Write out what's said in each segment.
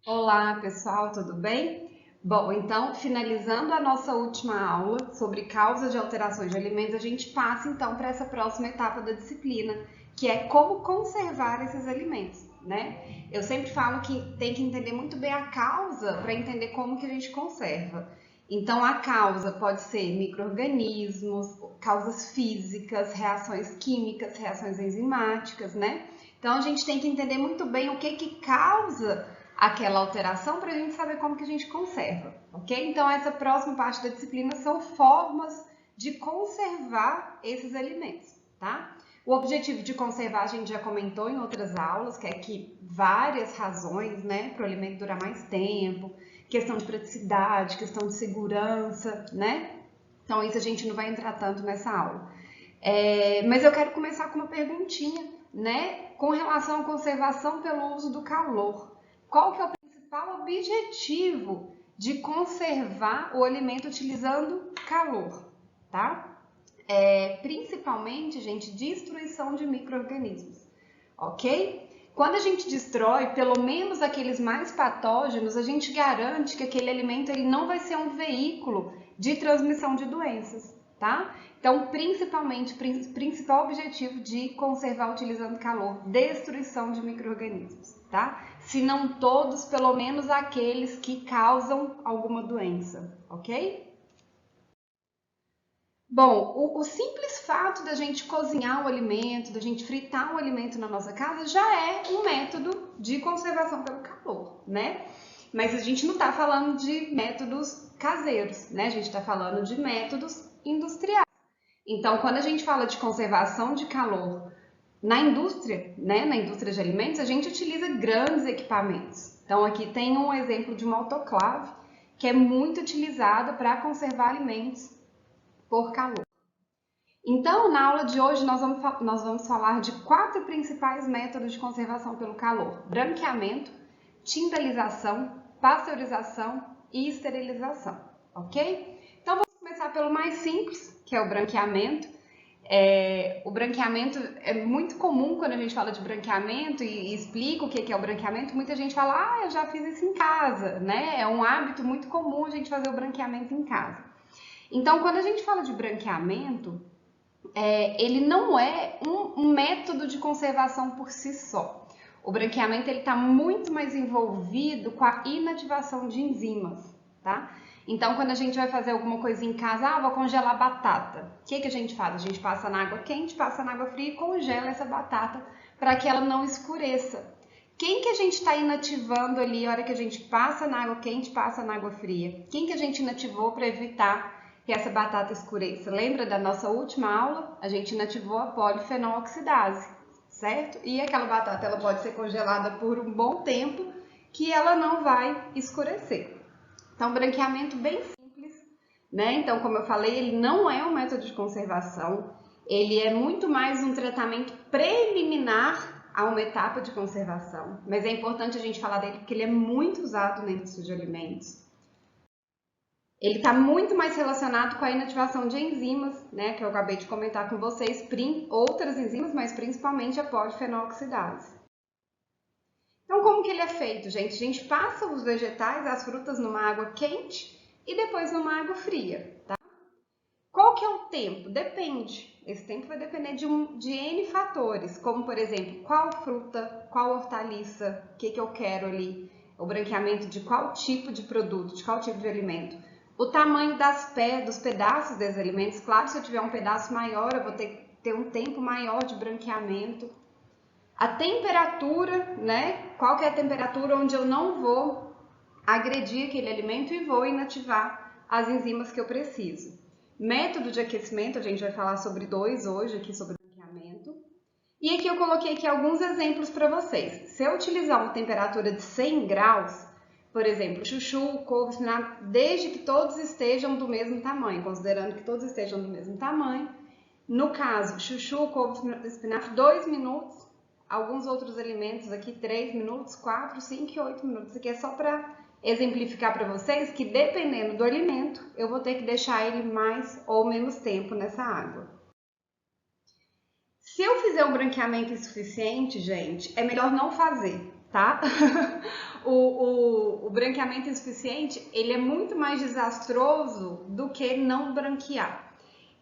Olá, pessoal, tudo bem? Bom, então, finalizando a nossa última aula sobre causa de alterações de alimentos, a gente passa então para essa próxima etapa da disciplina, que é como conservar esses alimentos, né? Eu sempre falo que tem que entender muito bem a causa para entender como que a gente conserva. Então, a causa pode ser micro-organismos, causas físicas, reações químicas, reações enzimáticas, né? Então, a gente tem que entender muito bem o que causa aquela alteração para a gente saber como que a gente conserva, ok? Então, essa próxima parte da disciplina são formas de conservar esses alimentos, tá? O objetivo de conservar a gente já comentou em outras aulas, que é que várias razões, né, para o alimento durar mais tempo, questão de praticidade, questão de segurança, né? Então, isso a gente não vai entrar tanto nessa aula. Mas eu quero começar com uma perguntinha, né, com relação à conservação pelo uso do calor. Qual que é o principal objetivo de conservar o alimento utilizando calor, tá? Principalmente, gente, destruição de micro-organismos, ok? Quando a gente destrói pelo menos aqueles mais patógenos, a gente garante que aquele alimento ele não vai ser um veículo de transmissão de doenças, tá? Então, principalmente, principal objetivo de conservar utilizando calor, destruição de micro-organismos, tá? Se não todos, pelo menos aqueles que causam alguma doença, ok? Bom, o simples fato da gente cozinhar o alimento, da gente fritar o alimento na nossa casa já é um método de conservação pelo calor, né? Mas a gente não está falando de métodos caseiros, né? A gente está falando de métodos industriais. Então, quando a gente fala de conservação de calor na indústria, né, na indústria de alimentos, a gente utiliza grandes equipamentos. Então, aqui tem um exemplo de uma autoclave que é muito utilizada para conservar alimentos por calor. Então, na aula de hoje, nós vamos falar de 4 principais métodos de conservação pelo calor: branqueamento, timbalização, pasteurização e esterilização, ok? Então, vamos começar pelo mais simples, que é o branqueamento. O branqueamento é muito comum quando a gente fala de branqueamento e explica o que é o branqueamento. Muita gente fala, eu já fiz isso em casa, né? É um hábito muito comum a gente fazer o branqueamento em casa. Então, quando a gente fala de branqueamento, ele não é um método de conservação por si só. O branqueamento está muito mais envolvido com a inativação de enzimas, tá? Então, quando a gente vai fazer alguma coisa em casa, vou congelar batata. O que a gente faz? A gente passa na água quente, passa na água fria e congela essa batata para que ela não escureça. Quem que a gente está inativando ali a hora que a gente passa na água quente, passa na água fria? Quem que a gente inativou para evitar que essa batata escureça? Lembra da nossa última aula? A gente inativou a polifenol-oxidase, certo? E aquela batata ela pode ser congelada por um bom tempo que ela não vai escurecer. Então, branqueamento bem simples, né? Então, como eu falei, ele não é um método de conservação, ele é muito mais um tratamento preliminar a uma etapa de conservação, mas é importante a gente falar dele porque ele é muito usado na indústria de alimentos. Ele está muito mais relacionado com a inativação de enzimas, né, que eu acabei de comentar com vocês, outras enzimas, mas principalmente a polifenol-oxidase. Então, como que ele é feito, gente? A gente passa os vegetais, as frutas numa água quente e depois numa água fria, tá? Qual que é o tempo? Depende. Esse tempo vai depender de N fatores, como, por exemplo, qual fruta, qual hortaliça, o que eu quero ali, o branqueamento de qual tipo de produto, de qual tipo de alimento. O tamanho dos pedaços desses alimentos. Claro, se eu tiver um pedaço maior, eu vou ter um tempo maior de branqueamento. A temperatura, né? Qual que é a temperatura onde eu não vou agredir aquele alimento e vou inativar as enzimas que eu preciso. Método de aquecimento, a gente vai falar sobre 2 hoje aqui, sobre branqueamento. E aqui eu coloquei aqui alguns exemplos para vocês. Se eu utilizar uma temperatura de 100 graus, por exemplo, chuchu, couve, espinafre, desde que todos estejam do mesmo tamanho, considerando que todos estejam do mesmo tamanho. No caso, chuchu, couve, espinafre, 2 minutos. Alguns outros alimentos aqui, 3 minutos, 4, 5 e 8 minutos. Isso aqui é só para exemplificar para vocês que, dependendo do alimento, eu vou ter que deixar ele mais ou menos tempo nessa água. Se eu fizer um branqueamento insuficiente, gente, é melhor não fazer, tá? branqueamento insuficiente, ele é muito mais desastroso do que não branquear.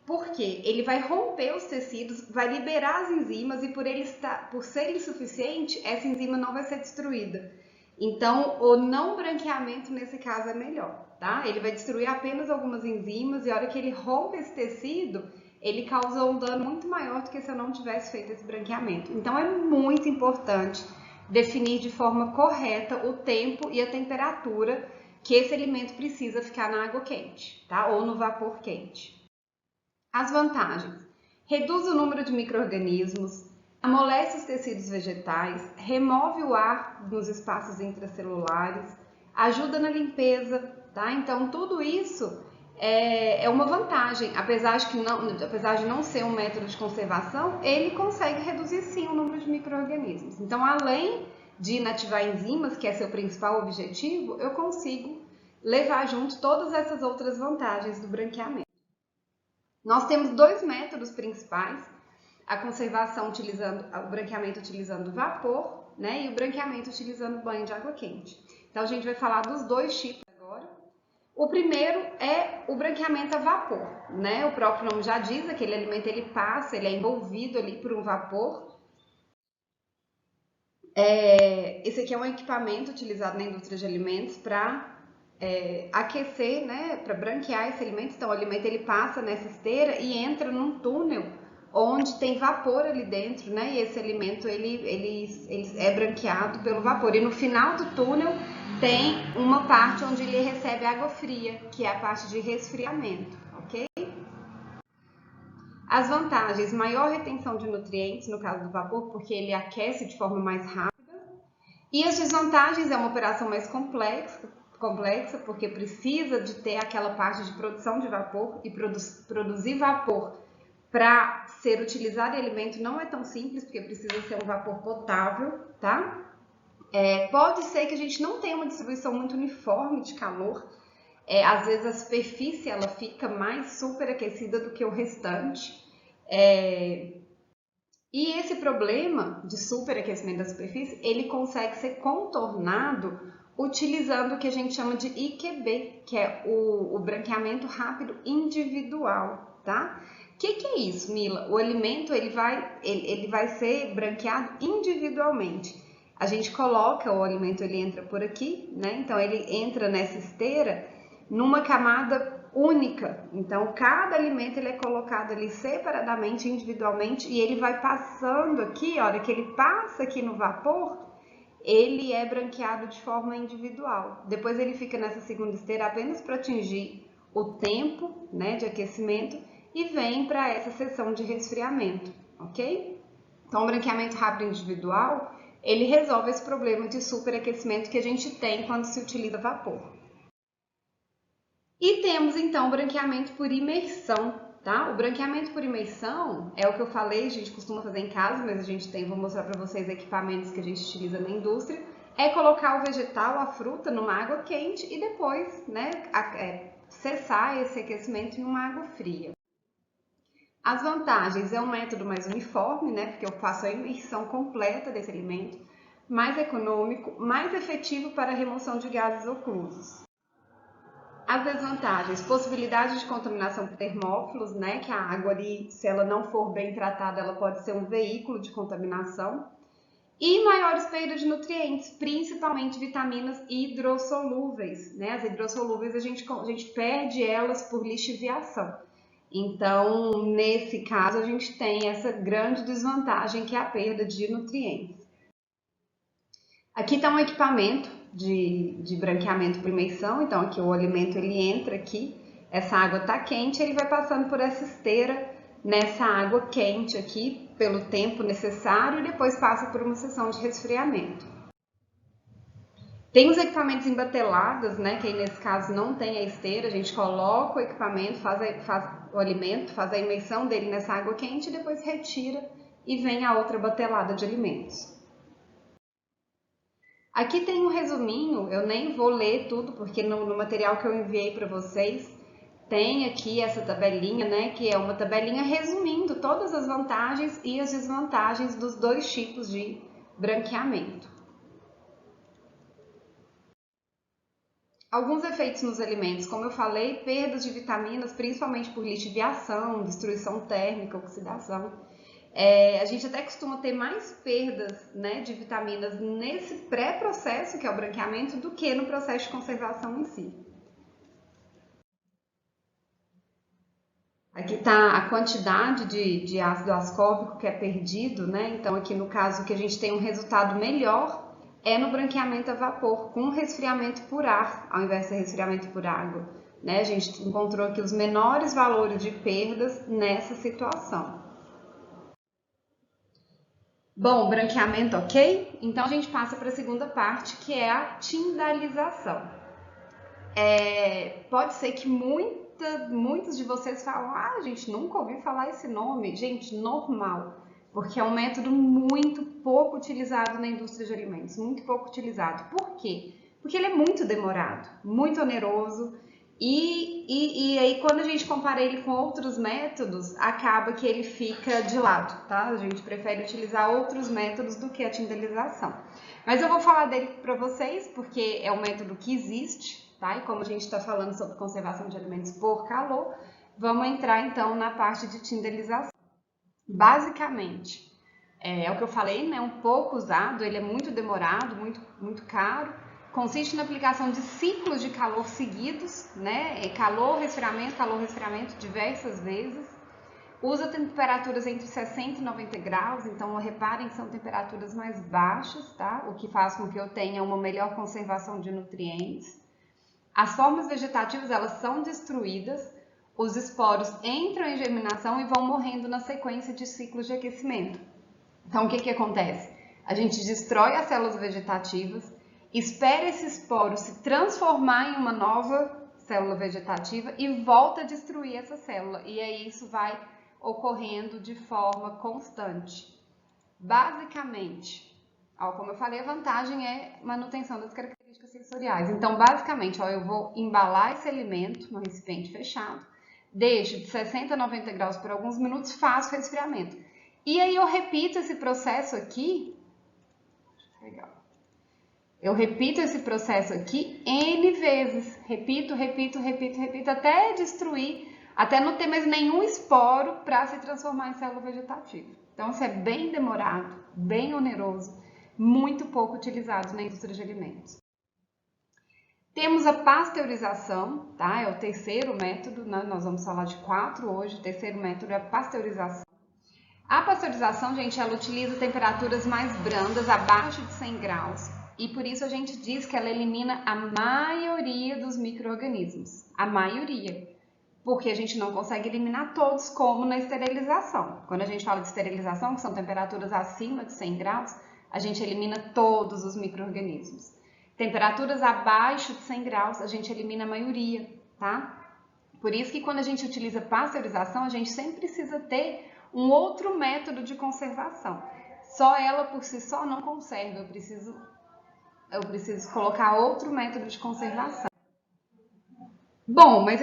Por quê? Ele vai romper os tecidos, vai liberar as enzimas e por ser insuficiente, essa enzima não vai ser destruída. Então, o não branqueamento nesse caso é melhor, tá? Ele vai destruir apenas algumas enzimas e a hora que ele rompe esse tecido, ele causa um dano muito maior do que se eu não tivesse feito esse branqueamento. Então, é muito importante definir de forma correta o tempo e a temperatura que esse alimento precisa ficar na água quente, tá? Ou no vapor quente. As vantagens: reduz o número de micro-organismos, amolece os tecidos vegetais, remove o ar nos espaços intracelulares, ajuda na limpeza, tá? Então, tudo isso é uma vantagem. Apesar de não ser um método de conservação, ele consegue reduzir sim o número de micro-organismos. Então, além de inativar enzimas, que é seu principal objetivo, eu consigo levar junto todas essas outras vantagens do branqueamento. Nós temos dois métodos principais: a conservação utilizando o branqueamento utilizando vapor, né, e o branqueamento utilizando banho de água quente. Então a gente vai falar dos dois tipos agora. O primeiro é o branqueamento a vapor, né? O próprio nome já diz, aquele alimento ele é envolvido ali por um vapor. Esse aqui é um equipamento utilizado na indústria de alimentos para aquecer, né, para branquear esse alimento. Então o alimento ele passa nessa esteira e entra num túnel onde tem vapor ali dentro, né? E esse alimento ele é branqueado pelo vapor. E no final do túnel tem uma parte onde ele recebe água fria, que é a parte de resfriamento, ok? As vantagens: maior retenção de nutrientes no caso do vapor, porque ele aquece de forma mais rápida. E as desvantagens: é uma operação mais complexa, porque precisa de ter aquela parte de produção de vapor, e produzir vapor para ser utilizado em alimento não é tão simples, porque precisa ser um vapor potável, tá? Pode ser que a gente não tenha uma distribuição muito uniforme de calor. Às vezes a superfície ela fica mais superaquecida do que o restante. E esse problema de superaquecimento da superfície, ele consegue ser contornado utilizando o que a gente chama de IQB, que é o branqueamento rápido individual, tá? O que é isso, Mila? O alimento ele vai ser branqueado individualmente. A gente coloca o alimento, ele entra por aqui, né? Então ele entra nessa esteira numa camada única. Então cada alimento ele é colocado ali separadamente, individualmente, e ele vai passando aqui, a hora que ele passa aqui no vapor, ele é branqueado de forma individual. Depois ele fica nessa segunda esteira apenas para atingir o tempo, né, de aquecimento, e vem para essa seção de resfriamento, ok? Então o branqueamento rápido individual, ele resolve esse problema de superaquecimento que a gente tem quando se utiliza vapor. E temos então o branqueamento por imersão, tá? O branqueamento por imersão é o que eu falei, a gente costuma fazer em casa, mas vou mostrar para vocês equipamentos que a gente utiliza na indústria. É colocar o vegetal, a fruta, numa água quente e depois, né, cessar esse aquecimento em uma água fria. As vantagens: é um método mais uniforme, né, porque eu faço a imersão completa desse alimento, mais econômico, mais efetivo para a remoção de gases oclusos. As desvantagens: possibilidade de contaminação por termófilos, né, que a água ali, se ela não for bem tratada, ela pode ser um veículo de contaminação. E maiores perdas de nutrientes, principalmente vitaminas hidrossolúveis, né? As hidrossolúveis a gente perde elas por lixiviação. Então, nesse caso, a gente tem essa grande desvantagem que é a perda de nutrientes. Aqui está um equipamento de branqueamento por imersão. Então, aqui o alimento ele entra aqui, essa água está quente, ele vai passando por essa esteira nessa água quente aqui pelo tempo necessário e depois passa por uma sessão de resfriamento. Tem os equipamentos embatelados, né, que aí nesse caso não tem a esteira, a gente coloca o equipamento, faz o alimento, faz a imersão dele nessa água quente e depois retira e vem a outra batelada de alimentos. Aqui tem um resuminho, eu nem vou ler tudo porque no material que eu enviei para vocês tem aqui essa tabelinha, né, que é uma tabelinha resumindo todas as vantagens e as desvantagens dos dois tipos de branqueamento. Alguns efeitos nos alimentos, como eu falei, perdas de vitaminas, principalmente por lixiviação, destruição térmica, oxidação. A gente até costuma ter mais perdas, né, de vitaminas nesse pré-processo, que é o branqueamento, do que no processo de conservação em si. Aqui está a quantidade de ácido ascórbico que é perdido, né? Então, aqui no caso que a gente tem um resultado melhor é no branqueamento a vapor, com resfriamento por ar, ao invés de ser resfriamento por água, né? A gente encontrou aqui os menores valores de perdas nessa situação. Bom, branqueamento ok? Então, a gente passa para a segunda parte, que é a tindalização. Pode ser que muitos de vocês falam, gente, nunca ouvi falar esse nome. Gente, normal, porque é um método muito pouco utilizado na indústria de alimentos, muito pouco utilizado. Por quê? Porque ele é muito demorado, muito oneroso, e aí quando a gente compara ele com outros métodos, acaba que ele fica de lado, tá? A gente prefere utilizar outros métodos do que a tindalização. Mas eu vou falar dele para vocês, porque é um método que existe, tá? E como a gente está falando sobre conservação de alimentos por calor, vamos entrar então na parte de tindalização. Basicamente, é o que eu falei, né? Um pouco usado, ele é muito demorado, muito caro. Consiste na aplicação de ciclos de calor seguidos, né? Calor, resfriamento diversas vezes. Usa temperaturas entre 60 e 90 graus, então reparem que são temperaturas mais baixas, tá? O que faz com que eu tenha uma melhor conservação de nutrientes. As formas vegetativas, elas são destruídas, os esporos entram em germinação e vão morrendo na sequência de ciclos de aquecimento. Então, o que acontece? A gente destrói as células vegetativas, espera esse esporo se transformar em uma nova célula vegetativa e volta a destruir essa célula. E aí isso vai ocorrendo de forma constante. Basicamente, como eu falei, a vantagem é manutenção das características sensoriais. Então, basicamente, eu vou embalar esse alimento no recipiente fechado, deixo de 60 a 90 graus por alguns minutos, faço resfriamento. E aí eu repito esse processo aqui, legal. Eu repito esse processo aqui N vezes, repito, até destruir, até não ter mais nenhum esporo para se transformar em célula vegetativa. Então, isso é bem demorado, bem oneroso, muito pouco utilizado na indústria de alimentos. Temos a pasteurização, tá? É o terceiro método, né? Nós vamos falar de 4 hoje. O terceiro método é a pasteurização. A pasteurização, gente, ela utiliza temperaturas mais brandas, abaixo de 100 graus. E por isso a gente diz que ela elimina a maioria dos micro-organismos. A maioria. Porque a gente não consegue eliminar todos, como na esterilização. Quando a gente fala de esterilização, que são temperaturas acima de 100 graus, a gente elimina todos os micro-organismos. Temperaturas abaixo de 100 graus, a gente elimina a maioria, tá? Por isso que quando a gente utiliza pasteurização, a gente sempre precisa ter um outro método de conservação. Só ela por si só não conserva, eu preciso colocar outro método de conservação. Bom, mas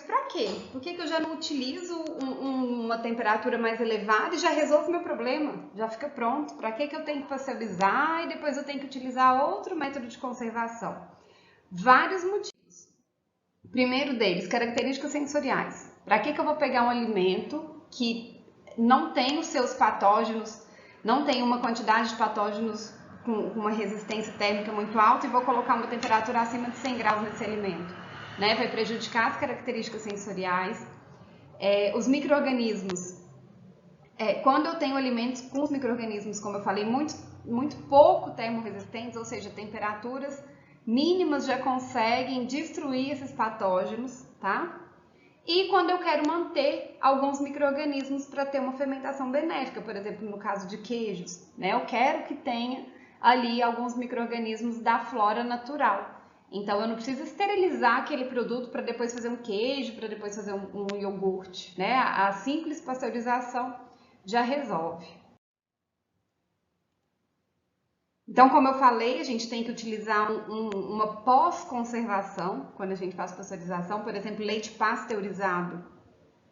para quê? Por que eu já não utilizo uma temperatura mais elevada e já resolvo meu problema? Já fica pronto. Para que eu tenho que pasteurizar e depois eu tenho que utilizar outro método de conservação? Vários motivos. O primeiro deles, características sensoriais. Para que eu vou pegar um alimento que não tem os seus patógenos, não tem uma quantidade de patógenos com uma resistência térmica muito alta e vou colocar uma temperatura acima de 100 graus nesse alimento? Né? Vai prejudicar as características sensoriais. Os micro-organismos. Quando eu tenho alimentos com os micro-organismos, como eu falei, muito pouco termorresistentes, ou seja, temperaturas mínimas já conseguem destruir esses patógenos, tá? E quando eu quero manter alguns micro-organismos para ter uma fermentação benéfica, por exemplo, no caso de queijos, né? Eu quero que tenha ali alguns micro-organismos da flora natural. Então, eu não preciso esterilizar aquele produto para depois fazer um queijo, para depois fazer um iogurte, né? A simples pasteurização já resolve. Então, como eu falei, a gente tem que utilizar uma pós-conservação quando a gente faz pasteurização. Por exemplo, leite pasteurizado,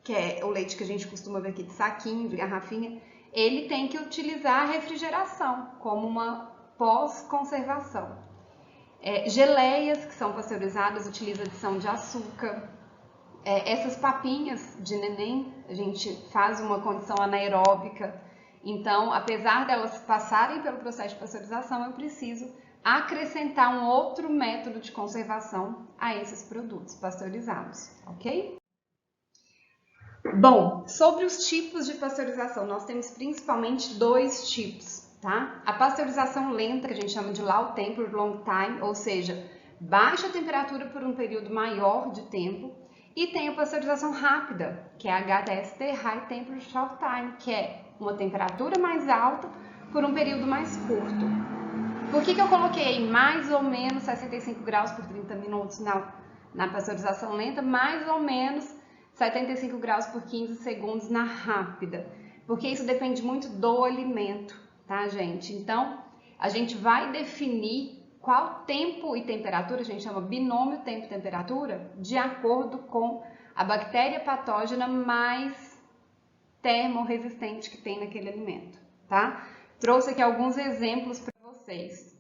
que é o leite que a gente costuma ver aqui de saquinho, de garrafinha, ele tem que utilizar a refrigeração como uma pós-conservação. Geleias que são pasteurizadas utilizam adição de açúcar. Essas papinhas de neném, a gente faz uma condição anaeróbica. Então, apesar delas passarem pelo processo de pasteurização, eu preciso acrescentar um outro método de conservação a esses produtos pasteurizados, ok? Bom, sobre os tipos de pasteurização, nós temos principalmente 2 tipos, tá? A pasteurização lenta, que a gente chama de low temperature long time, ou seja, baixa temperatura por um período maior de tempo, e tem a pasteurização rápida, que é a HTST, High Temperature Short Time, que é uma temperatura mais alta por um período mais curto. Por que eu coloquei mais ou menos 65 graus por 30 minutos na pasteurização lenta, mais ou menos 75 graus por 15 segundos na rápida? Porque isso depende muito do alimento, tá, gente? Então, a gente vai definir qual tempo e temperatura, a gente chama binômio tempo-temperatura, de acordo com a bactéria patógena mais termorresistente que tem naquele alimento, tá? Trouxe aqui alguns exemplos para vocês.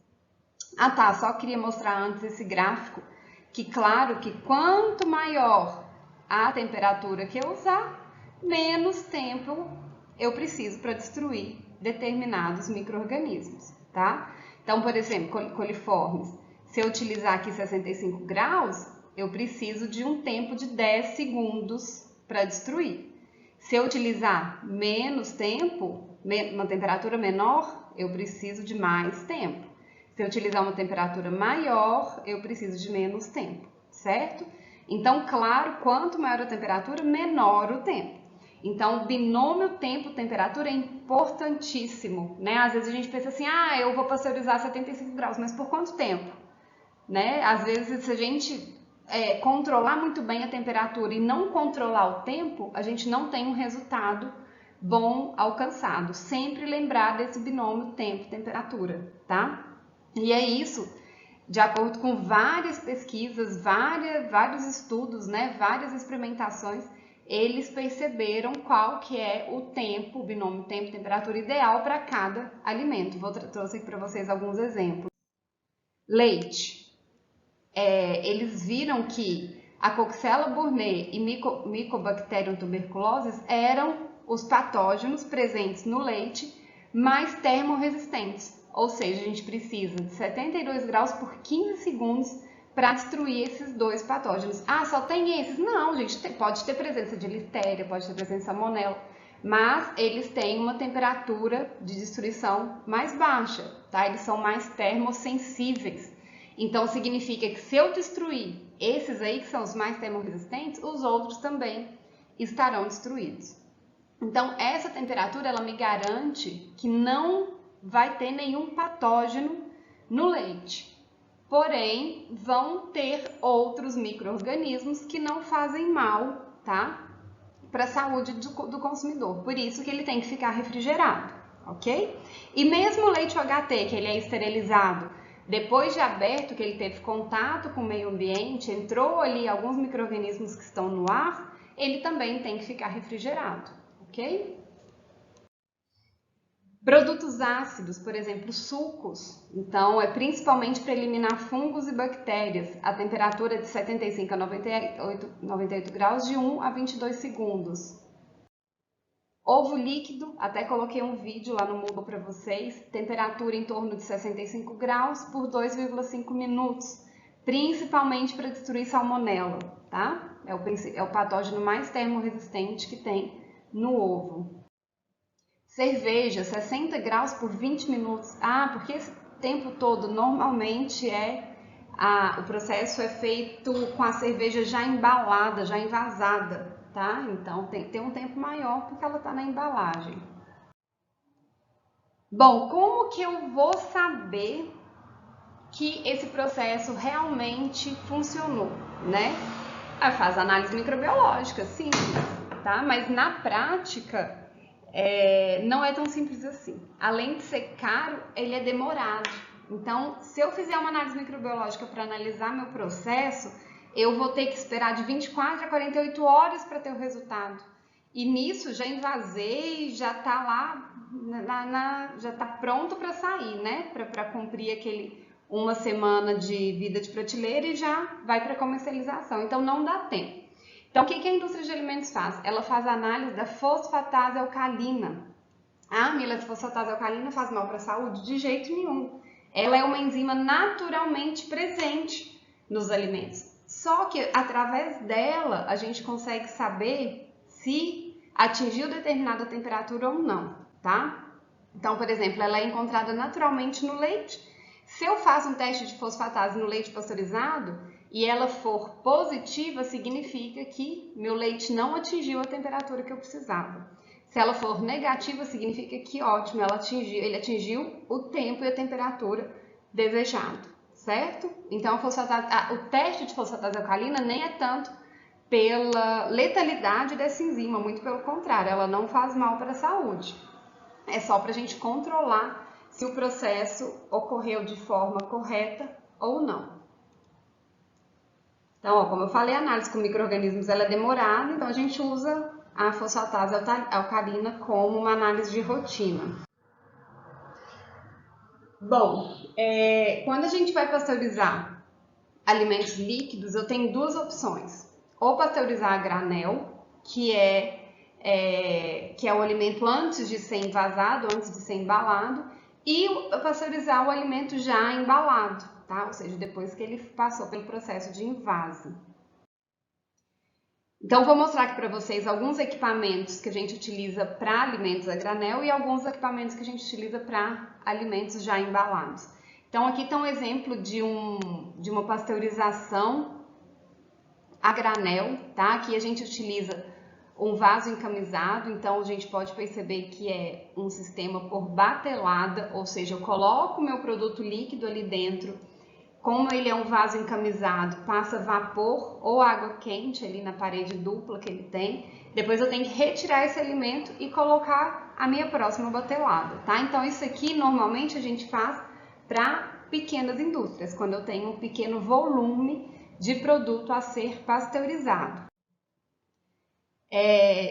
Ah tá, só queria mostrar antes esse gráfico, que claro que quanto maior a temperatura que eu usar, menos tempo eu preciso para destruir determinados micro-organismos, tá? Então, por exemplo, coliformes, se eu utilizar aqui 65 graus, eu preciso de um tempo de 10 segundos para destruir. Se eu utilizar menos tempo, uma temperatura menor, eu preciso de mais tempo. Se eu utilizar uma temperatura maior, eu preciso de menos tempo, certo? Então, claro, quanto maior a temperatura, menor o tempo. Então, o binômio tempo-temperatura é importantíssimo, né? Às vezes a gente pensa assim, eu vou pasteurizar 75 graus, mas por quanto tempo? Né? Às vezes, se a gente controlar muito bem a temperatura e não controlar o tempo, a gente não tem um resultado bom alcançado. Sempre lembrar desse binômio tempo-temperatura, tá? E é isso, de acordo com várias pesquisas, vários estudos, né? Várias experimentações, eles perceberam qual que é o tempo, o binômio tempo-temperatura ideal para cada alimento. Trouxe aqui para vocês alguns exemplos. Leite. Eles viram que a Coxiella burnet e Mycobacterium tuberculosis eram os patógenos presentes no leite mais termorresistentes. Ou seja, a gente precisa de 72 graus por 15 segundos para destruir esses 2 patógenos. Ah, só tem esses? Não, gente, pode ter presença de listeria, pode ter presença de salmonela, mas eles têm uma temperatura de destruição mais baixa, tá? Eles são mais termossensíveis. Então, significa que se eu destruir esses aí, que são os mais termorresistentes, os outros também estarão destruídos. Então, essa temperatura, ela me garante que não vai ter nenhum patógeno no leite. Porém, vão ter outros micro-organismos que não fazem mal, tá? Para a saúde do consumidor. Por isso que ele tem que ficar refrigerado, ok? E mesmo o leite UHT, que ele é esterilizado, depois de aberto, que ele teve contato com o meio ambiente, entrou ali alguns micro-organismos que estão no ar, ele também tem que ficar refrigerado, ok? Produtos ácidos, por exemplo, sucos, então é principalmente para eliminar fungos e bactérias, a temperatura de 75 a 98 graus de 1 a 22 segundos. Ovo líquido, até coloquei um vídeo lá no Moodle para vocês, temperatura em torno de 65 graus por 2,5 minutos, principalmente para destruir salmonela, tá? É o patógeno mais termorresistente que tem no ovo. Cerveja, 60 graus por 20 minutos. Ah, porque esse tempo todo normalmente o processo é feito com a cerveja já embalada, já envasada, tá? Então tem que ter um tempo maior porque ela está na embalagem. Bom, como que eu vou saber que esse processo realmente funcionou, né? Faz análise microbiológica, simples, tá? Mas na prática não é tão simples assim. Além de ser caro, ele é demorado. Então, se eu fizer uma análise microbiológica para analisar meu processo, eu vou ter que esperar de 24 a 48 horas para ter o resultado. E nisso já envasei, já está lá, já está pronto para sair, né? Para cumprir aquele uma semana de vida de prateleira e já vai para comercialização. Então não dá tempo. Então o que a indústria de alimentos faz? Ela faz análise da fosfatase alcalina. Ah, Mila, a fosfatase alcalina faz mal para a saúde? De jeito nenhum. Ela é uma enzima naturalmente presente nos alimentos. Só que através dela a gente consegue saber se atingiu determinada temperatura ou não, tá? Então, por exemplo, ela é encontrada naturalmente no leite. Se eu faço um teste de fosfatase no leite pasteurizado e ela for positiva, significa que meu leite não atingiu a temperatura que eu precisava. Se ela for negativa, significa que ótimo, ele atingiu o tempo e a temperatura desejado, certo? Então, o teste de fosfatase alcalina nem é tanto pela letalidade dessa enzima, muito pelo contrário, ela não faz mal para a saúde. É só para a gente controlar se o processo ocorreu de forma correta ou não. Então, ó, como eu falei, a análise com micro-organismos ela é demorada, então a gente usa a fosfatase alcalina como uma análise de rotina. Bom, quando a gente vai pasteurizar alimentos líquidos, eu tenho duas opções. Ou pasteurizar a granel, que é o alimento antes de ser envasado, antes de ser embalado, e pasteurizar o alimento já embalado, tá? Ou seja, depois que ele passou pelo processo de invase. Então, vou mostrar aqui para vocês alguns equipamentos que a gente utiliza para alimentos a granel e alguns equipamentos que a gente utiliza para alimentos já embalados. Então, aqui está um exemplo de uma pasteurização a granel, tá? Aqui a gente utiliza um vaso encamisado, então a gente pode perceber que é um sistema por batelada, ou seja, eu coloco o meu produto líquido ali dentro. Como ele é um vaso encamisado, passa vapor ou água quente ali na parede dupla que ele tem. Depois eu tenho que retirar esse alimento e colocar a minha próxima batelada, tá? Então isso aqui normalmente a gente faz para pequenas indústrias, quando eu tenho um pequeno volume de produto a ser pasteurizado.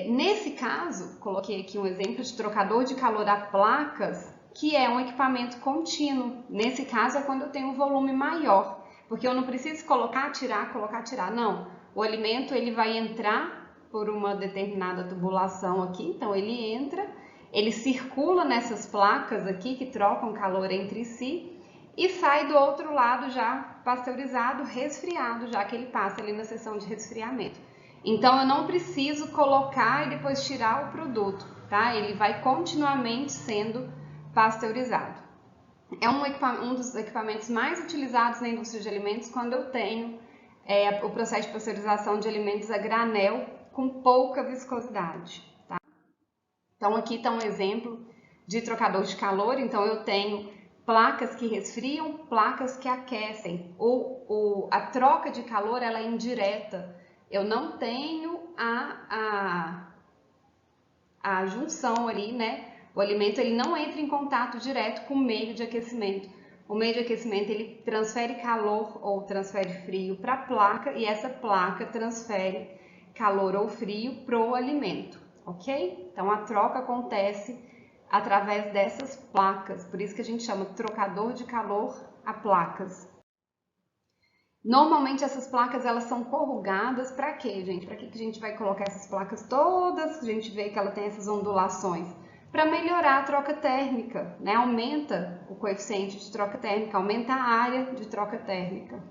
Nesse caso, coloquei aqui um exemplo de trocador de calor a placas, que é um equipamento contínuo. Nesse caso é quando eu tenho um volume maior, porque eu não preciso colocar, tirar, não. O alimento ele vai entrar por uma determinada tubulação aqui, então ele entra, ele circula nessas placas aqui que trocam calor entre si e sai do outro lado já pasteurizado, resfriado, já que ele passa ali na seção de resfriamento. Então eu não preciso colocar e depois tirar o produto, tá? Ele vai continuamente sendo pasteurizado. É um dos equipamentos mais utilizados na indústria de alimentos quando eu tenho o processo de pasteurização de alimentos a granel com pouca viscosidade, tá? Então aqui está um exemplo de trocador de calor, então eu tenho placas que resfriam, placas que aquecem. A troca de calor ela é indireta. Eu não tenho a junção ali, né? O alimento ele não entra em contato direto com o meio de aquecimento. O meio de aquecimento ele transfere calor ou transfere frio para a placa e essa placa transfere calor ou frio para o alimento, ok? Então a troca acontece através dessas placas, por isso que a gente chama trocador de calor a placas. Normalmente essas placas elas são corrugadas para quê, gente? Para que a gente vai colocar essas placas todas? A gente vê que ela tem essas ondulações para melhorar a troca térmica, né? Aumenta o coeficiente de troca térmica, aumenta a área de troca térmica.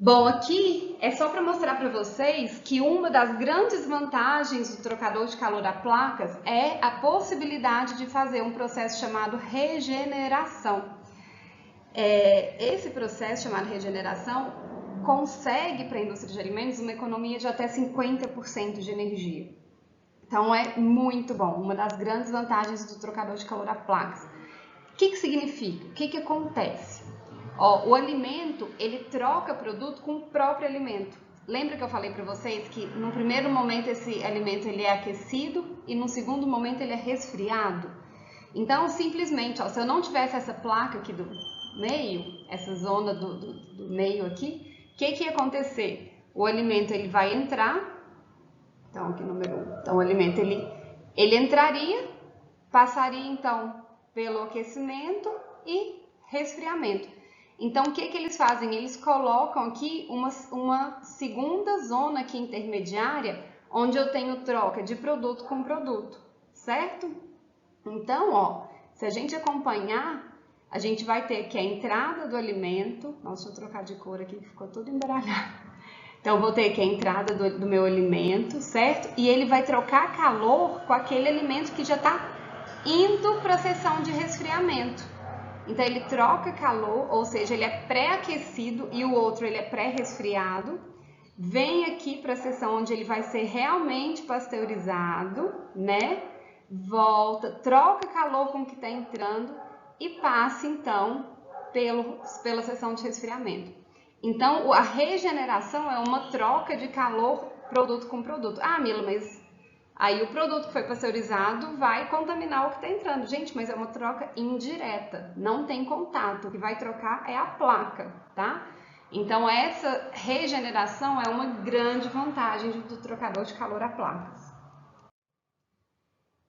Bom, aqui é só para mostrar para vocês que uma das grandes vantagens do trocador de calor a placas é a possibilidade de fazer um processo chamado regeneração. Esse processo chamado regeneração consegue para a indústria de alimentos uma economia de até 50% de energia. Então é muito bom, uma das grandes vantagens do trocador de calor a placas. O que significa? O que acontece? O alimento ele troca produto com o próprio alimento. Lembra que eu falei para vocês que no primeiro momento esse alimento ele é aquecido e no segundo momento ele é resfriado? Então simplesmente, se eu não tivesse essa placa aqui do meio, essa zona do meio aqui, o que ia acontecer? O alimento ele vai entrar, então aqui número 1, então o alimento ele entraria, passaria então pelo aquecimento e resfriamento. Então, o que eles fazem? Eles colocam aqui uma segunda zona aqui intermediária, onde eu tenho troca de produto com produto, certo? Então, ó, se a gente acompanhar, a gente vai ter aqui a entrada do alimento. Nossa, deixa eu trocar de cor aqui, que ficou tudo embaralhado. Então, vou ter aqui a entrada do meu alimento, certo? E ele vai trocar calor com aquele alimento que já está indo para a seção de resfriamento. Então, ele troca calor, ou seja, ele é pré-aquecido e o outro ele é pré-resfriado. Vem aqui para a seção onde ele vai ser realmente pasteurizado, né? Volta, troca calor com o que está entrando e passa, então, pela seção de resfriamento. Então, a regeneração é uma troca de calor produto com produto. Ah, Mila, mas aí o produto que foi pasteurizado vai contaminar o que está entrando. Gente, mas é uma troca indireta, não tem contato. O que vai trocar é a placa, tá? Então, essa regeneração é uma grande vantagem do trocador de calor a placas.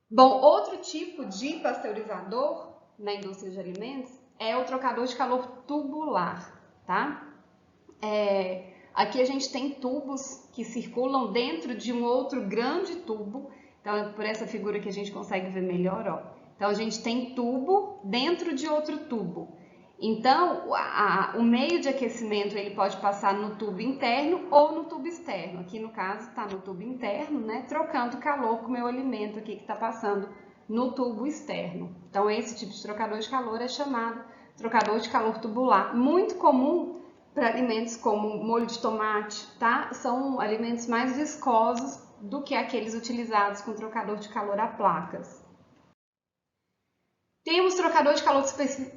Bom, outro tipo de pasteurizador na indústria de alimentos é o trocador de calor tubular, tá? Aqui a gente tem tubos que circulam dentro de um outro grande tubo. Então, por essa figura que a gente consegue ver melhor, ó. Então, a gente tem tubo dentro de outro tubo. Então, o meio de aquecimento ele pode passar no tubo interno ou no tubo externo. Aqui, no caso, está no tubo interno, né? Trocando calor com o meu alimento aqui que está passando no tubo externo. Então, esse tipo de trocador de calor é chamado trocador de calor tubular. Muito comum para alimentos como molho de tomate, tá? São alimentos mais viscosos do que aqueles utilizados com trocador de calor a placas. Temos trocador de calor de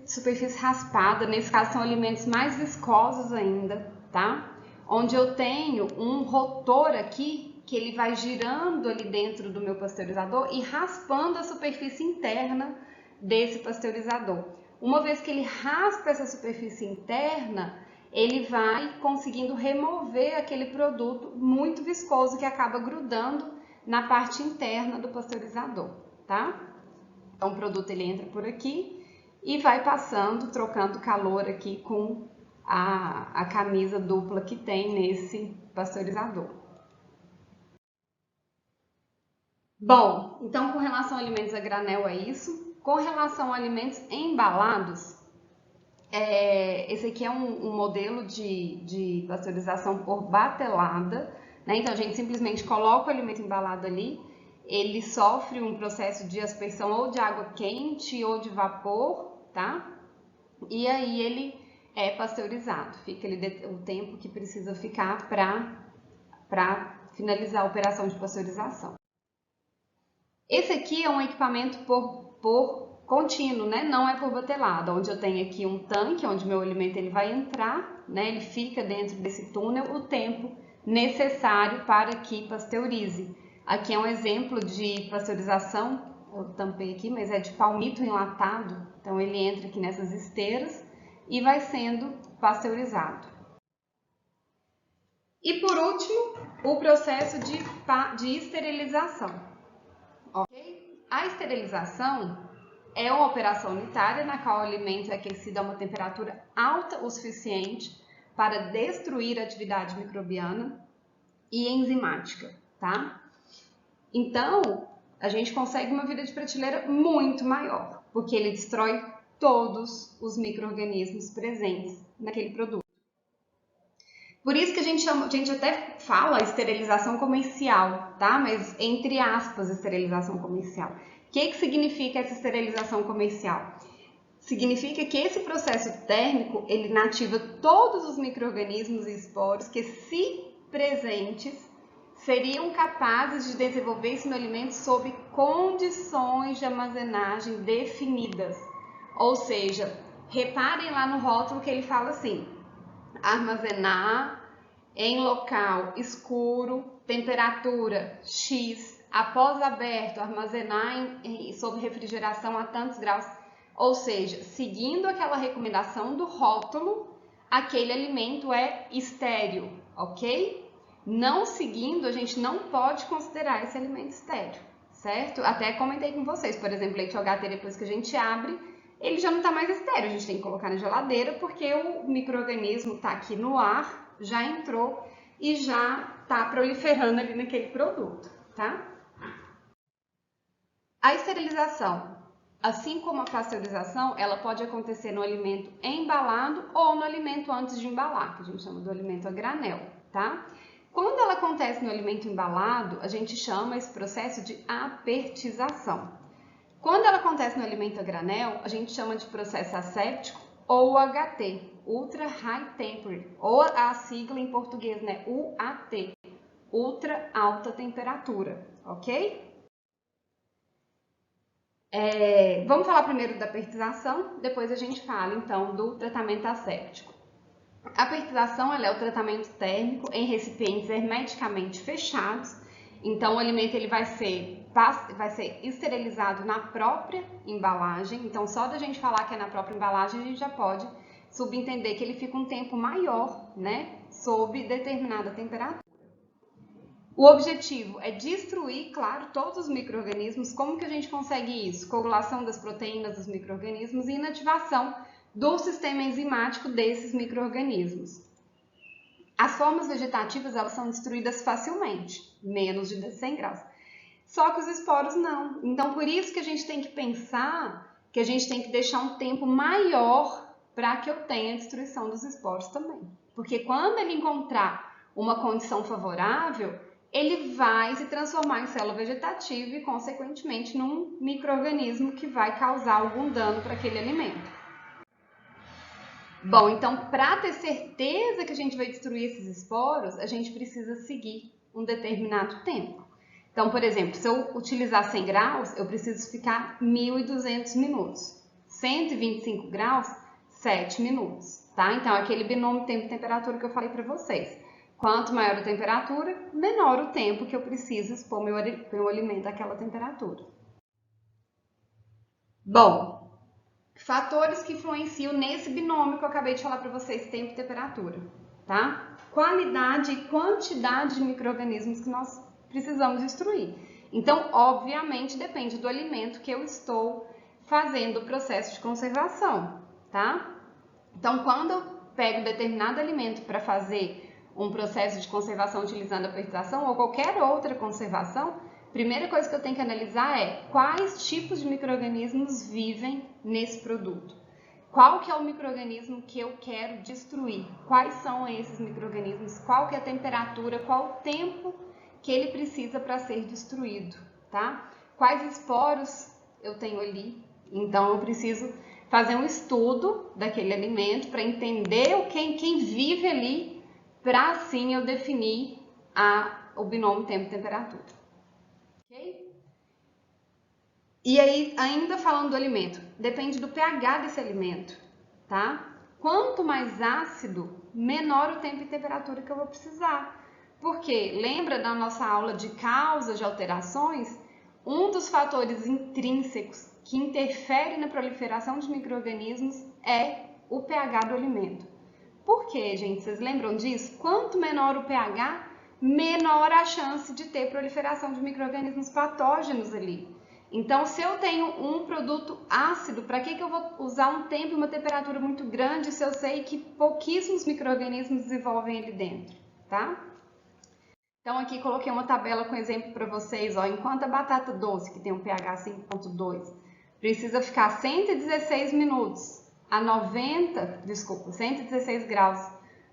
superfície raspada, nesse caso são alimentos mais viscosos ainda, tá? Onde eu tenho um rotor aqui, que ele vai girando ali dentro do meu pasteurizador e raspando a superfície interna desse pasteurizador. Uma vez que ele raspa essa superfície interna, ele vai conseguindo remover aquele produto muito viscoso que acaba grudando na parte interna do pasteurizador, tá? Então, o produto ele entra por aqui e vai passando, trocando calor aqui com a camisa dupla que tem nesse pasteurizador. Bom, então com relação a alimentos a granel é isso. Com relação a alimentos embalados, esse aqui é um modelo de pasteurização por batelada, né? Então a gente simplesmente coloca o alimento embalado ali, ele sofre um processo de aspersão ou de água quente ou de vapor, tá? E aí ele é pasteurizado, fica ali o tempo que precisa ficar para finalizar a operação de pasteurização. Esse aqui é um equipamento por contínuo, né? Não é por batelada, onde eu tenho aqui um tanque, onde meu alimento ele vai entrar, né? Ele fica dentro desse túnel o tempo necessário para que pasteurize. Aqui é um exemplo de pasteurização, eu tampei aqui, mas é de palmito enlatado, então ele entra aqui nessas esteiras e vai sendo pasteurizado. E por último, o processo de esterilização. Okay? A esterilização é uma operação unitária na qual o alimento é aquecido a uma temperatura alta o suficiente para destruir a atividade microbiana e enzimática, tá? Então, a gente consegue uma vida de prateleira muito maior, porque ele destrói todos os micro-organismos presentes naquele produto. Por isso que a gente até fala esterilização comercial, tá? Mas entre aspas, esterilização comercial. O que significa essa esterilização comercial? Significa que esse processo térmico, ele inativa todos os micro-organismos e esporos que, se presentes, seriam capazes de desenvolver-se no alimento sob condições de armazenagem definidas. Ou seja, reparem lá no rótulo que ele fala assim: armazenar em local escuro, temperatura X, após aberto, armazenar sob refrigeração a tantos graus. Ou seja, seguindo aquela recomendação do rótulo, aquele alimento é estéril, ok? Não seguindo, a gente não pode considerar esse alimento estéril, certo? Até comentei com vocês, por exemplo, leite OHT, depois que a gente abre, ele já não está mais estéril, a gente tem que colocar na geladeira porque o micro-organismo está aqui no ar, já entrou e já está proliferando ali naquele produto, tá? A esterilização, assim como a pasteurização, ela pode acontecer no alimento embalado ou no alimento antes de embalar, que a gente chama do alimento a granel, tá? Quando ela acontece no alimento embalado, a gente chama esse processo de apertização. Quando ela acontece no alimento a granel, a gente chama de processo asséptico ou HT, Ultra High Temperature, ou a sigla em português, né, UAT, Ultra Alta Temperatura, ok? Vamos falar primeiro da apertização, depois a gente fala então do tratamento asséptico. A apertização ela é o tratamento térmico em recipientes hermeticamente fechados. Então o alimento ele vai ser esterilizado na própria embalagem. Então só da gente falar que é na própria embalagem a gente já pode subentender que ele fica um tempo maior, né, sob determinada temperatura. O objetivo é destruir, claro, todos os micro-organismos. Como que a gente consegue isso? Coagulação das proteínas dos micro-organismos e inativação do sistema enzimático desses micro-organismos. As formas vegetativas elas são destruídas facilmente, menos de 100 graus. Só que os esporos não. Então, por isso que a gente tem que pensar que a gente tem que deixar um tempo maior para que eu tenha a destruição dos esporos também. Porque quando ele encontrar uma condição favorável, ele vai se transformar em célula vegetativa e, consequentemente, num micro-organismo que vai causar algum dano para aquele alimento. Bom, então, para ter certeza que a gente vai destruir esses esporos, a gente precisa seguir um determinado tempo. Então, por exemplo, se eu utilizar 100 graus, eu preciso ficar 1.200 minutos. 125 graus, 7 minutos, tá? Então, aquele binômio tempo-temperatura que eu falei para vocês. Quanto maior a temperatura, menor o tempo que eu preciso expor meu alimento àquela temperatura. Bom, fatores que influenciam nesse binômio que eu acabei de falar para vocês, tempo e temperatura, tá? Qualidade e quantidade de micro-organismos que nós precisamos destruir. Então, obviamente, depende do alimento que eu estou fazendo o processo de conservação, tá? Então, quando eu pego determinado alimento para fazer um processo de conservação utilizando a apertização ou qualquer outra conservação, a primeira coisa que eu tenho que analisar é quais tipos de micro-organismos vivem nesse produto. Qual que é o micro-organismo que eu quero destruir? Quais são esses micro-organismos? Qual que é a temperatura? Qual o tempo que ele precisa para ser destruído, tá? Quais esporos eu tenho ali? Então, eu preciso fazer um estudo daquele alimento para entender quem vive ali, para assim eu definir o binômio tempo-temperatura. Ok? E aí, ainda falando do alimento, depende do pH desse alimento, tá? Quanto mais ácido, menor o tempo e temperatura que eu vou precisar. Porque, lembra da nossa aula de causas de alterações? Um dos fatores intrínsecos que interfere na proliferação de micro-organismos é o pH do alimento. Por quê, gente? Vocês lembram disso? Quanto menor o pH, menor a chance de ter proliferação de micro-organismos patógenos ali. Então, se eu tenho um produto ácido, para que eu vou usar um tempo e uma temperatura muito grande se eu sei que pouquíssimos micro-organismos desenvolvem ali dentro, tá? Então, aqui coloquei uma tabela com exemplo para vocês, ó. Enquanto a batata doce, que tem um pH 5.2, precisa ficar 116 minutos a 116 graus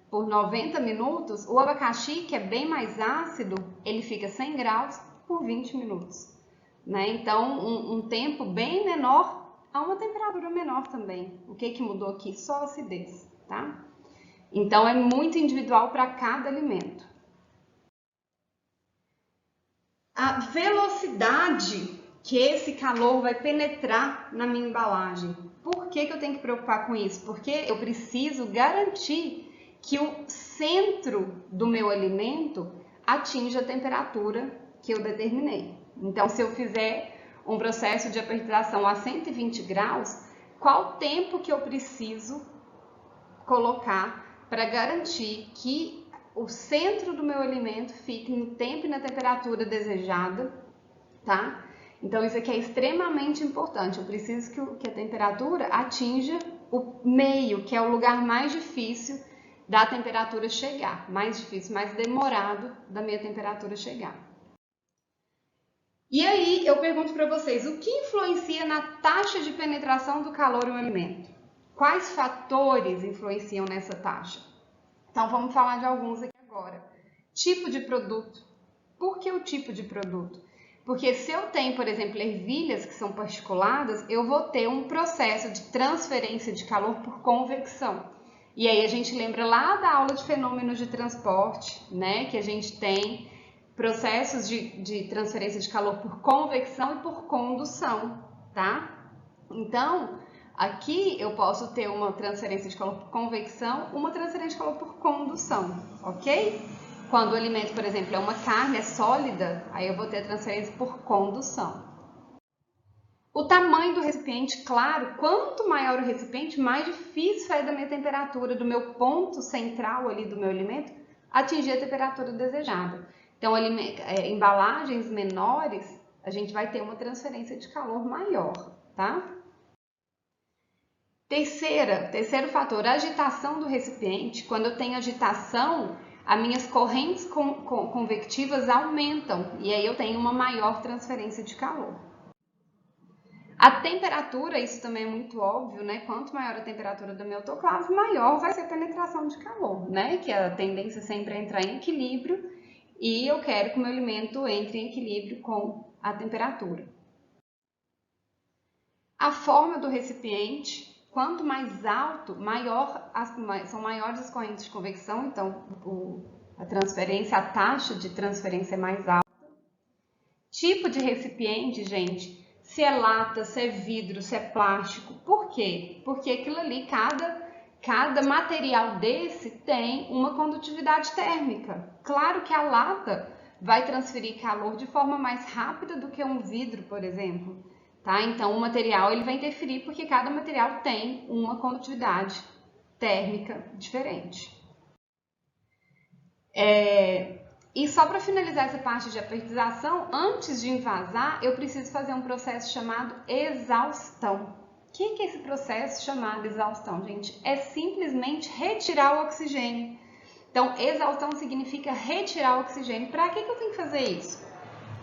por 90 minutos, o abacaxi, que é bem mais ácido, ele fica 100 graus por 20 minutos. Né? Então, um tempo bem menor a uma temperatura menor também. O que mudou aqui? Só a acidez, tá? Então, é muito individual para cada alimento. A velocidade que esse calor vai penetrar na minha embalagem. Por que eu tenho que preocupar com isso? Porque eu preciso garantir que o centro do meu alimento atinja a temperatura que eu determinei. Então, se eu fizer um processo de apertização a 120 graus, qual tempo que eu preciso colocar para garantir que o centro do meu alimento fique no tempo e na temperatura desejada, tá? Então, isso aqui é extremamente importante. Eu preciso que a temperatura atinja o meio, que é o lugar mais difícil da temperatura chegar. Mais difícil, mais demorado da minha temperatura chegar. E aí, eu pergunto para vocês, o que influencia na taxa de penetração do calor em um alimento? Quais fatores influenciam nessa taxa? Então, vamos falar de alguns aqui agora. Tipo de produto. Por que o tipo de produto? Porque se eu tenho, por exemplo, ervilhas que são particuladas, eu vou ter um processo de transferência de calor por convecção. E aí a gente lembra lá da aula de fenômenos de transporte, né? Que a gente tem processos de transferência de calor por convecção e por condução, tá? Então, aqui eu posso ter uma transferência de calor por convecção, uma transferência de calor por condução, ok? Quando o alimento, por exemplo, é uma carne, é sólida, aí eu vou ter transferência por condução. O tamanho do recipiente, claro, quanto maior o recipiente, mais difícil é da minha temperatura, do meu ponto central ali do meu alimento, atingir a temperatura desejada. Então, embalagens menores, a gente vai ter uma transferência de calor maior, tá? Terceiro fator, a agitação do recipiente. Quando eu tenho agitação, as minhas correntes convectivas aumentam e aí eu tenho uma maior transferência de calor. A temperatura, isso também é muito óbvio, né? Quanto maior a temperatura do meu autoclave, maior vai ser a penetração de calor, né? Que a tendência sempre é entrar em equilíbrio e eu quero que o meu alimento entre em equilíbrio com a temperatura. A forma do recipiente, quanto mais alto, são maiores as correntes de convecção, então a taxa de transferência é mais alta. Tipo de recipiente, gente, se é lata, se é vidro, se é plástico. Por quê? Porque aquilo ali, cada material desse tem uma condutividade térmica. Claro que a lata vai transferir calor de forma mais rápida do que um vidro, por exemplo. Tá? Então, o material ele vai interferir porque cada material tem uma condutividade térmica diferente. E só para finalizar essa parte de apertização, antes de envasar, eu preciso fazer um processo chamado exaustão. O que é esse processo chamado exaustão, gente? É simplesmente retirar o oxigênio. Então, exaustão significa retirar o oxigênio. Para que eu tenho que fazer isso?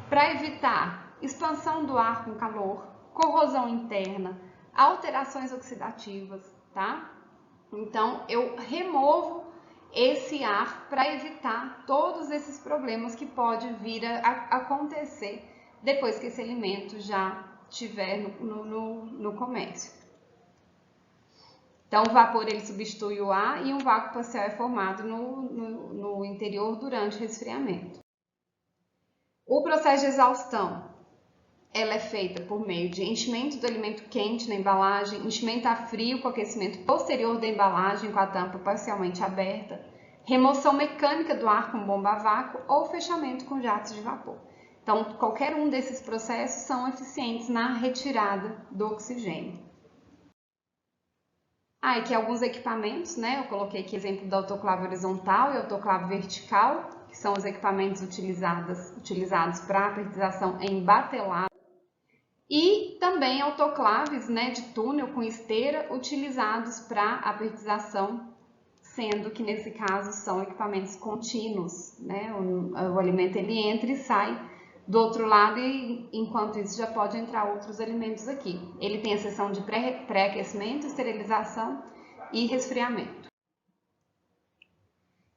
Para evitar expansão do ar com calor, corrosão interna, alterações oxidativas, tá? Então, eu removo esse ar para evitar todos esses problemas que podem vir a acontecer depois que esse alimento já estiver no comércio. Então, o vapor ele substitui o ar e um vácuo parcial é formado no interior durante o resfriamento. O processo de exaustão, ela é feita por meio de enchimento do alimento quente na embalagem, enchimento a frio com aquecimento posterior da embalagem com a tampa parcialmente aberta, remoção mecânica do ar com bomba a vácuo ou fechamento com jatos de vapor. Então, qualquer um desses processos são eficientes na retirada do oxigênio. Aqui alguns equipamentos, né? Eu coloquei aqui exemplo da autoclave horizontal e autoclave vertical, que são os equipamentos utilizados para apertização em batelada. E também autoclaves, né, de túnel com esteira utilizados para apertização, sendo que nesse caso são equipamentos contínuos, né? O alimento ele entra e sai do outro lado e enquanto isso já pode entrar outros alimentos aqui. Ele tem a seção de pré-aquecimento, esterilização e resfriamento.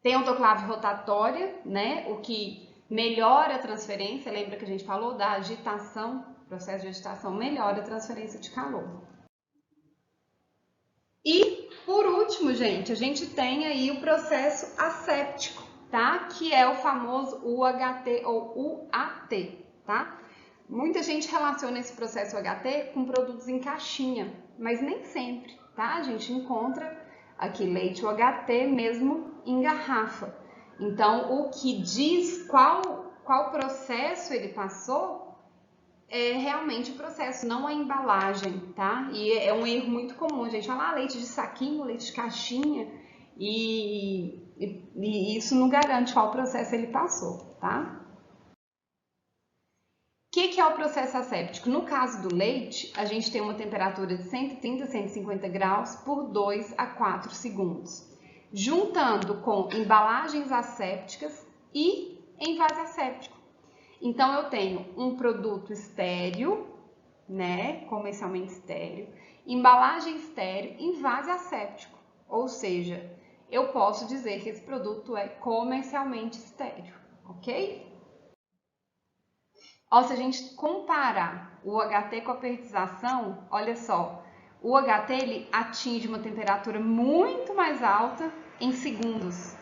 Tem autoclave rotatória, né? O que melhora a transferência, lembra que a gente falou da agitação, o processo de agitação melhora a transferência de calor. E, por último, gente, a gente tem aí o processo asséptico, tá? Que é o famoso UHT ou UAT, tá? Muita gente relaciona esse processo UHT com produtos em caixinha, mas nem sempre, tá? A gente encontra aqui leite UHT mesmo em garrafa. Então, o que diz qual processo ele passou é realmente o processo, não a embalagem, tá? E é um erro muito comum, a gente fala leite de saquinho, leite de caixinha, e isso não garante qual processo ele passou, tá? O que que é o processo asséptico? No caso do leite, a gente tem uma temperatura de 130 a 150 graus por 2 a 4 segundos, juntando com embalagens assépticas e envase asséptico. Então, eu tenho um produto estéril, né, comercialmente estéril, embalagem estéril, envase asséptico, ou seja, eu posso dizer que esse produto é comercialmente estéril, ok? Ó, se a gente comparar o UHT com a peritização, olha só, o UHT ele atinge uma temperatura muito mais alta em segundos.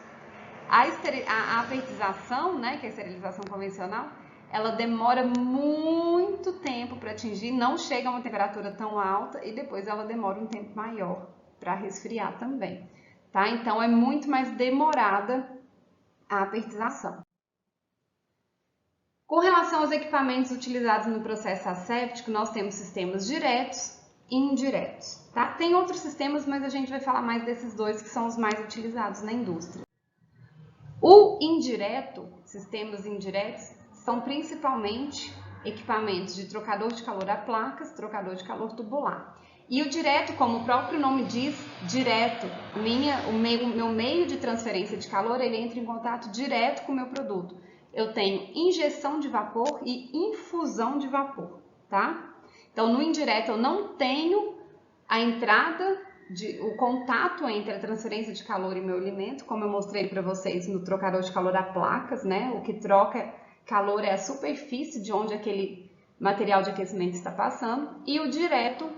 A peritização, né, que é a esterilização convencional, ela demora muito tempo para atingir, não chega a uma temperatura tão alta e depois ela demora um tempo maior para resfriar também, tá? Então é muito mais demorada a peritização. Com relação aos equipamentos utilizados no processo asséptico, nós temos sistemas diretos e indiretos, tá? Tem outros sistemas, mas a gente vai falar mais desses dois que são os mais utilizados na indústria. O indireto, sistemas indiretos, são principalmente equipamentos de trocador de calor a placas, trocador de calor tubular. E o direto, como o próprio nome diz, direto, o meu meio de transferência de calor, ele entra em contato direto com o meu produto. Eu tenho injeção de vapor e infusão de vapor, tá? Então, no indireto, eu não tenho a entrada, o contato entre a transferência de calor e meu alimento, como eu mostrei para vocês no trocador de calor a placas, né? O que troca calor é a superfície de onde aquele material de aquecimento está passando. E o direto,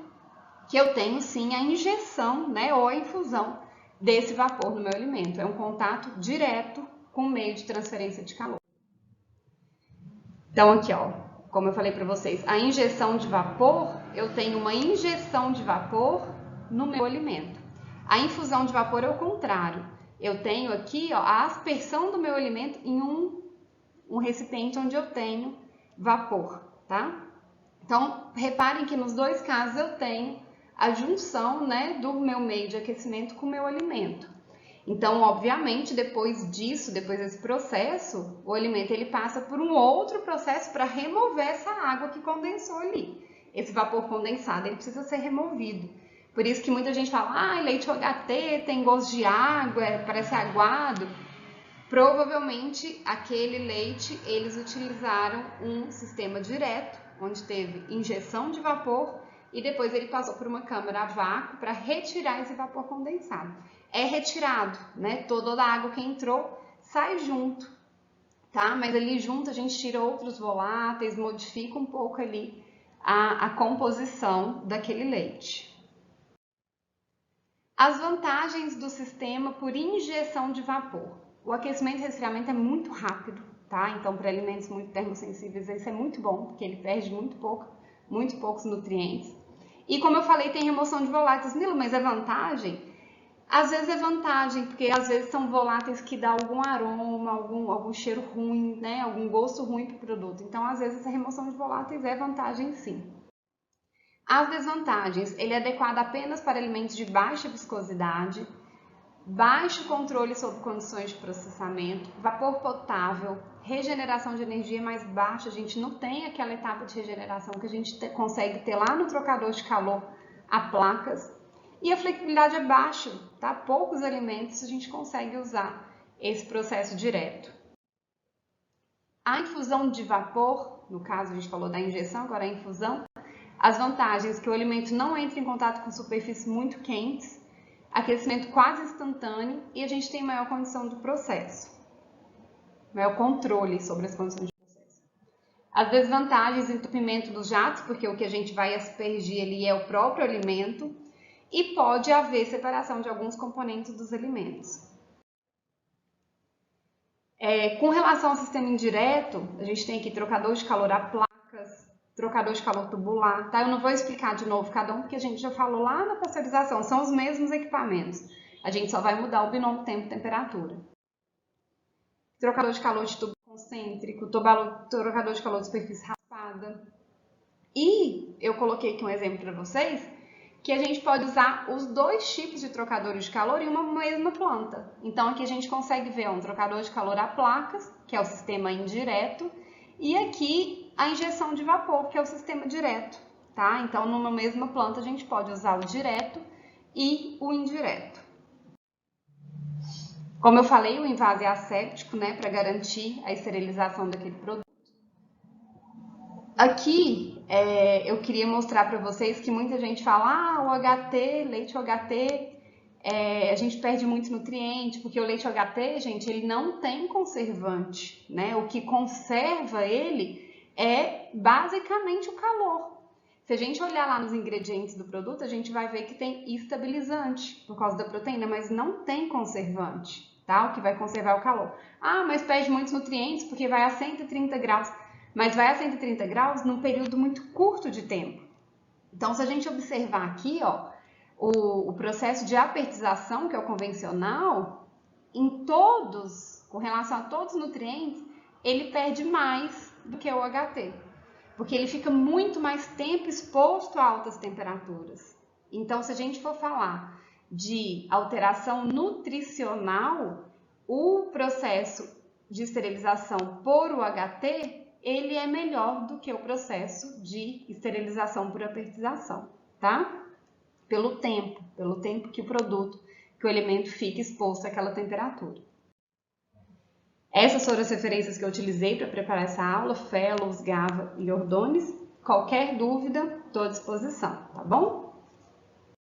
que eu tenho sim a injeção, né? Ou a infusão desse vapor no meu alimento. É um contato direto com o meio de transferência de calor. Então, aqui, ó, como eu falei para vocês, a injeção de vapor, eu tenho uma injeção de vapor no meu alimento. A infusão de vapor é o contrário. Eu tenho aqui, ó, a aspersão do meu alimento em um recipiente onde eu tenho vapor, tá? Então, reparem que nos dois casos eu tenho a junção, né, do meu meio de aquecimento com o meu alimento. Então, obviamente, depois desse processo, o alimento ele passa por um outro processo para remover essa água que condensou ali. Esse vapor condensado, ele precisa ser removido. Por isso que muita gente fala, ah, leite UHT tem gosto de água, parece aguado. Provavelmente, aquele leite, eles utilizaram um sistema direto, onde teve injeção de vapor e depois ele passou por uma câmara a vácuo para retirar esse vapor condensado. É retirado, né? Toda a água que entrou sai junto, tá? Mas ali junto a gente tira outros voláteis, modifica um pouco ali a composição daquele leite. As vantagens do sistema por injeção de vapor. O aquecimento e resfriamento é muito rápido, tá? Então, para alimentos muito termossensíveis, isso é muito bom, porque ele perde muito poucos nutrientes. E como eu falei, tem remoção de voláteis. Mila, mas é vantagem? Às vezes é vantagem, porque às vezes são voláteis que dão algum aroma, algum cheiro ruim, né? Algum gosto ruim para o produto. Então, às vezes, essa remoção de voláteis é vantagem, sim. As desvantagens, ele é adequado apenas para alimentos de baixa viscosidade, baixo controle sobre condições de processamento, vapor potável, regeneração de energia mais baixa, a gente não tem aquela etapa de regeneração que a gente consegue ter lá no trocador de calor a placas, e a flexibilidade é baixa, tá? Poucos alimentos a gente consegue usar esse processo direto. A infusão de vapor, no caso a gente falou da injeção, agora a infusão, as vantagens que o alimento não entra em contato com superfícies muito quentes, aquecimento quase instantâneo e a gente tem maior condição do processo, maior controle sobre as condições de processo. As desvantagens, entupimento dos jatos, porque o que a gente vai aspergir ali é o próprio alimento e pode haver separação de alguns componentes dos alimentos. Com relação ao sistema indireto, a gente tem aqui trocador de calor a placas, trocador de calor tubular, tá? Eu não vou explicar de novo cada um, porque a gente já falou lá na pasteurização, são os mesmos equipamentos. A gente só vai mudar o binômio tempo-temperatura. Trocador de calor de tubo concêntrico, trocador de calor de superfície raspada. E eu coloquei aqui um exemplo para vocês, que a gente pode usar os dois tipos de trocadores de calor em uma mesma planta. Então aqui a gente consegue ver um trocador de calor a placas, que é o sistema indireto, e aqui a injeção de vapor, que é o sistema direto, tá? Então, numa mesma planta, a gente pode usar o direto e o indireto. Como eu falei, o invase é asséptico, né, para garantir a esterilização daquele produto. Aqui, eu queria mostrar para vocês que muita gente fala, o HT, leite UHT, a gente perde muito nutriente, porque o leite UHT, gente, ele não tem conservante, né? O que conserva ele é basicamente o calor. Se a gente olhar lá nos ingredientes do produto, a gente vai ver que tem estabilizante por causa da proteína, mas não tem conservante, tá? O que vai conservar é o calor. Mas perde muitos nutrientes porque vai a 130 graus. Mas vai a 130 graus num período muito curto de tempo. Então, se a gente observar aqui, ó, o processo de apertização, que é o convencional, com relação a todos os nutrientes, ele perde mais do que o HT, porque ele fica muito mais tempo exposto a altas temperaturas. Então, se a gente for falar de alteração nutricional, o processo de esterilização por UHT, ele é melhor do que o processo de esterilização por apertização, tá? Pelo tempo que o alimento fica exposto àquela temperatura. Essas foram as referências que eu utilizei para preparar essa aula, Fellows, Gava e Ordones. Qualquer dúvida, estou à disposição, tá bom?